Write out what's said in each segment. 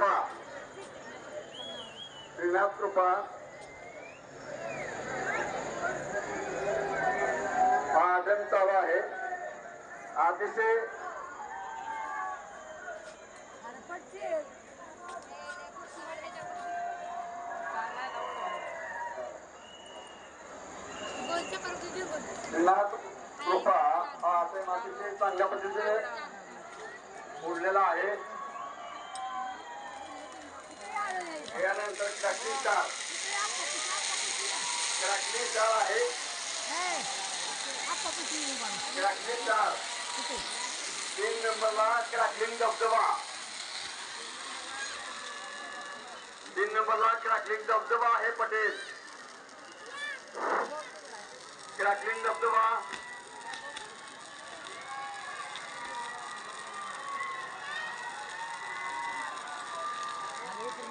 कृपा श्रीनाथ कृपा हा आगम चालू आहे अतिशय श्रीनाथ कृपा हा अतिशय चांगल्या पद्धतीने उरलेला आहे. यानंतर क्रॅकलिंग स्टार आहे. क्रॅकलिंग स्टार 3 नंबरला क्रॅकलिंग धबधबा 3 नंबरला क्रॅकलिंग धबधबा आहे पटेल. क्रॅकलिंग धबधबा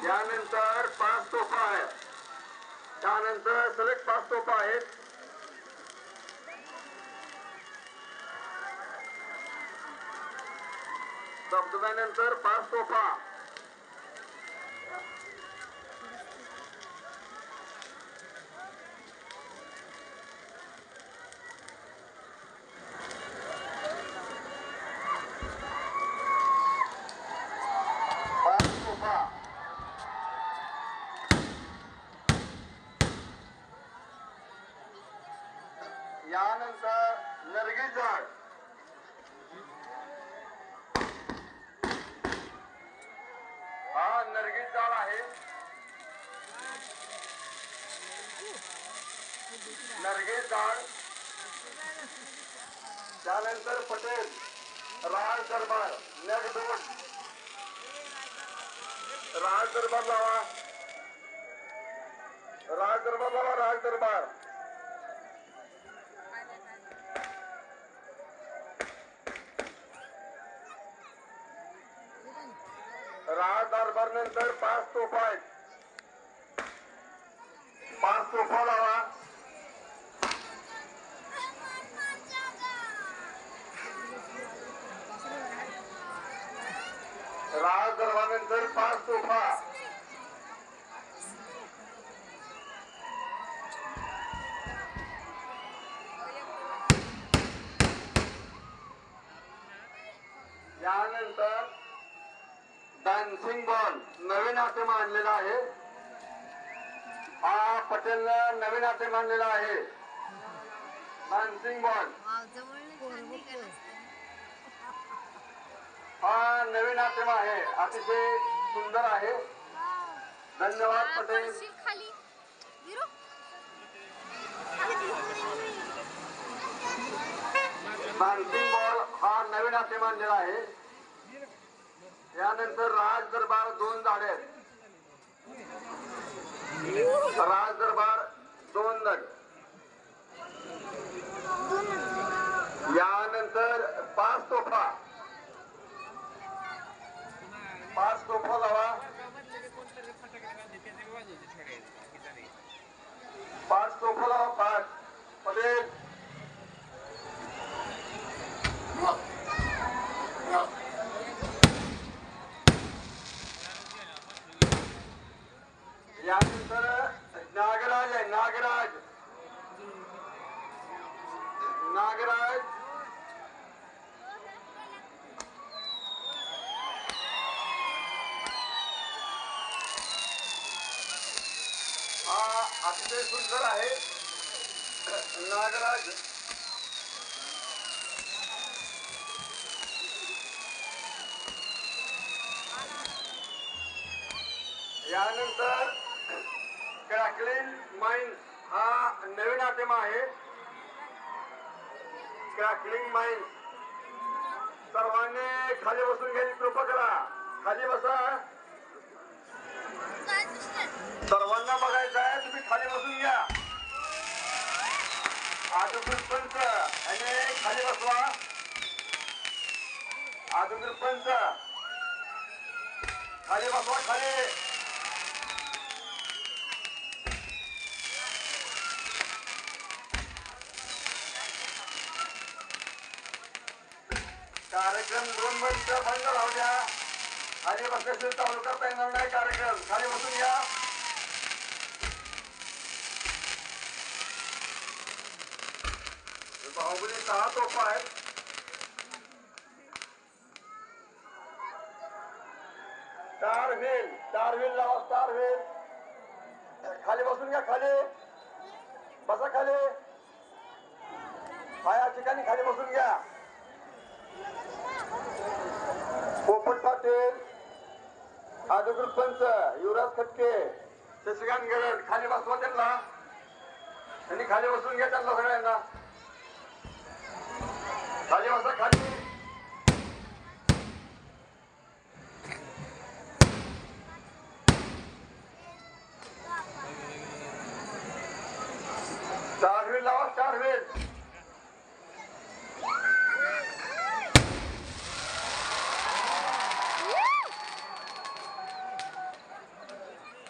यानंतर 5 तोफा आहेत. त्यानंतर सलग 5 तोफा आहेत. धबधब्यानंतर 5 तोफा यानंतर नरगिस झाड हा नरगिस झाड आहे. नरगिस झाड त्यानंतर पटेल राज दरबार नगदूत राज दरबार लावा. राज दरबार लावा. राज दरबार राज दरबार नंतर 5 तोफा आहेत. 5 तोफा लावा. राज दरबार नंतर 5 तोफा यानंतर डान्सिंग बॉल नवीन आयटम आणलेला आहे. हा पटेल नवीन आयटम आणलेला आहे. डान्सिंग बॉल हा नवीन आयटम आहे. अतिशय सुंदर आहे. धन्यवाद पटेल. डान्सिंग बॉल हा नवीन आयटम आणलेला आहे. यानंतर राज दरबार 2 झाडे आहेत. राज दरबार 2 झाड यानंतर 5 तोफा 5 तोफा लावा. 5 तोफा लावा. 5 पटेल यानंतर नागराज आहे. नागराज नागराज हा अतिशय सुंदर आहे. नागराज यानंतर क्रॅकलिंग माइन्स हा नवीन आयटम आहे. क्रॅकलिंग माइन्स सर्वांनी खाली बसून घ्यायची कृपा करा. खाली बसा. सर्वांना बघायचं आहे. तुम्ही खाली बसून घ्या. आदुगुर पंच आणि खाली बसवा. आदुगुर पंच खाली बसवा. खाली कार्यक्रम 2 मिनिटं बंद राहू द्या. खाली बसल्याशिवाय चालू करता येणार नाही कार्यक्रम. खाली बसून घ्या. बाहुबली 6 तोफा आहेत. स्टार व्हील लावा. Star wheel. खाली बसून घ्या. खाली बसा. खाली पाया ठिकाणी खाली बसून घ्या. पोपट पाटील, अधिकृत पंच युवराज खटके, शशिकांत गरड खाली बसवा त्यांना. त्यांनी खाली बसून घ्या. त्यांना सगळ्यांना खाली बसा. खाली स्टार व्हील लावा. Star wheel.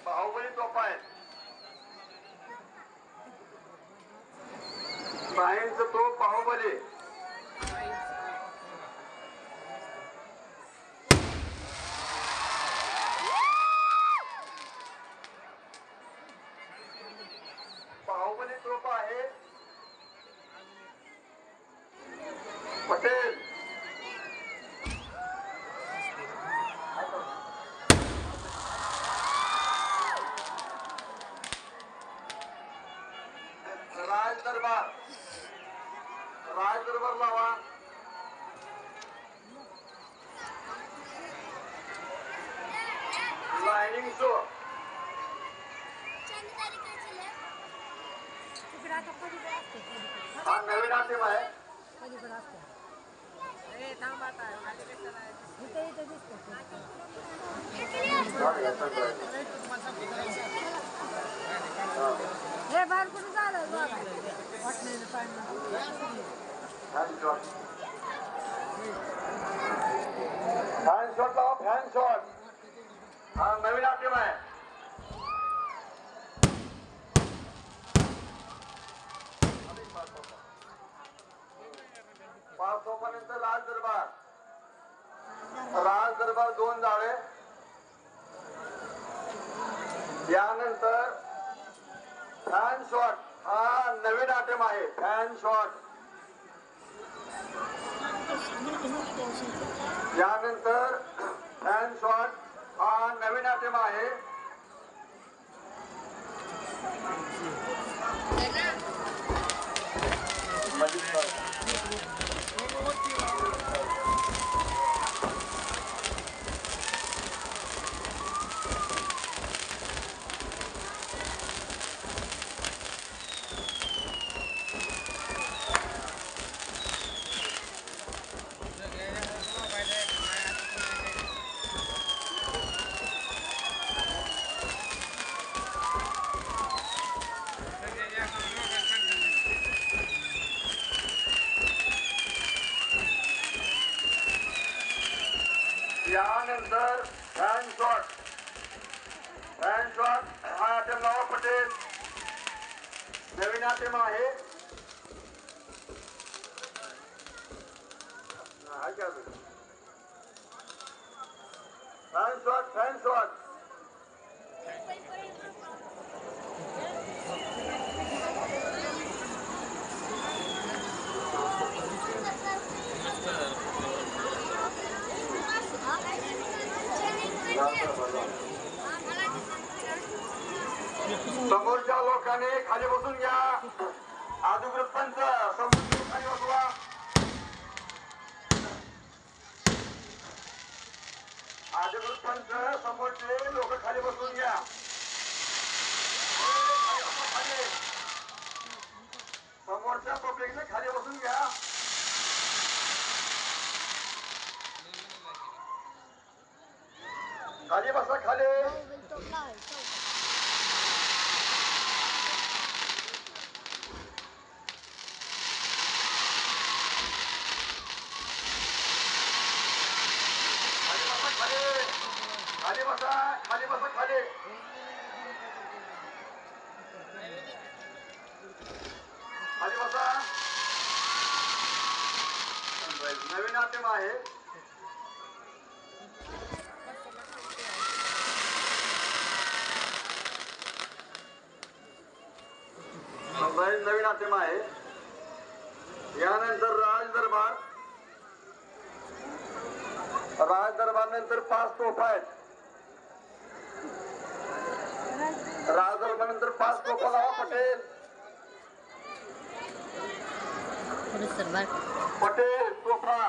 बाहुबली तोफा आहेत. सायन्स तोफ बाहुबली. बाहुबली तोफ आहे. पटेल राज दरबार लावा. Lining show. हा नवीन आयटम आहे. हे बाहेर कुठे झालं फॅन शॉट लावा. फॅन शॉट हा नवीन आयटम आहे. पाच तोफानंतर राज दरबार 2 जाळे. यानंतर फॅन शॉट हा नवीन आयटम आहे. Fan shot. यानंतर फॅन शॉट हा नवीन आयटम आहे. यानंतर फॅन शॉट हा आयटम लावा. पटेल नवीन आयटम आहे. फॅन शॉट समोरच्या लोकांनी खाली बसून घ्या. अधिकृत पंच समोर खाली बसवा. अधिकृत पंच समोरचे लोक खाली बसून घ्या. समोरच्या पब्लिकने खाली बसून घ्या. खाली बसा. खाली खाली बसा. खाली बसा. खाली खाली बसा. नवीन आयटम आहे. नवीन आतेम आहे. यानंतर राज दरबार नंतर 5 तोफा आहेत. राज दरबार नंतर 5 तोफा लावा पटेल. पटेल तोफा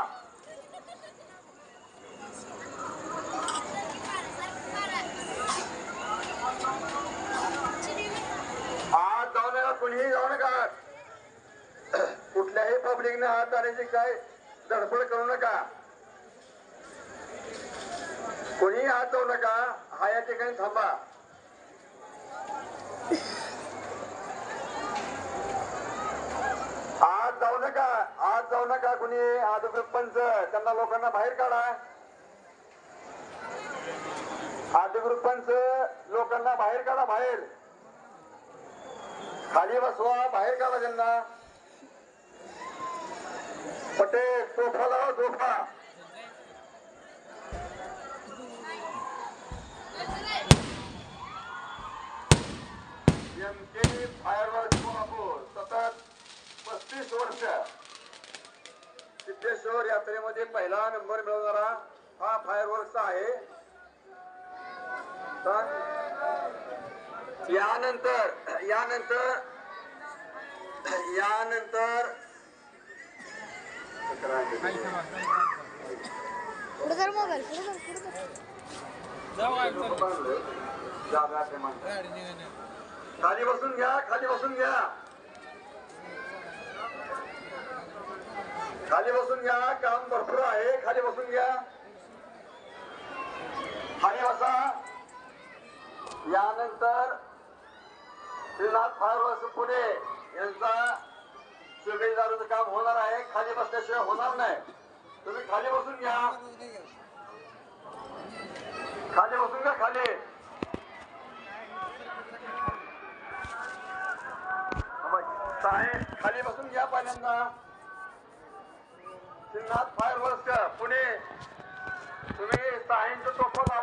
आज जाऊ नका, कोणीही जाऊ नका. कुठल्याही पब्लिकने हात आणण्याची काय धडपड करू नका. कोणीही हात जाऊ नका. हा या ठिकाणी थांबा. आज जाऊ नका कोणी. अधिकृत पंच त्यांना लोकांना बाहेर काढा. अधिकृत पंच लोकांना बाहेर काढा. बाहेर खाली बसवा. बाहेर काढा त्यांना. पटेल तोफा लावा. तोफा एमके फायरवर्क कोल्हापूर सतत 35 वर्ष सिद्धेश्वर यात्रेमध्ये पहिला नंबर मिळवणारा हा फायरवर्कचा आहे. यानंतर पुढे कर मोबाईल पुढे कर खाली बसून घ्या. खाली बसून घ्या. काम भरपूर आहे. खाली बसून घ्या. खाली बसा. यानंतर श्रीनाथ फायरवर्क्स पुणे यांचा सुगडीदारूचं काम होणार आहे. खाली बसल्याशिवाय होणार नाही. तुम्ही खाली बसून घ्या. खाली बसून घ्या. खाली बसून घ्या. पहिल्यांदा श्रीनाथ फायरवर्क्स पुणे तुम्ही सायंचं तोफा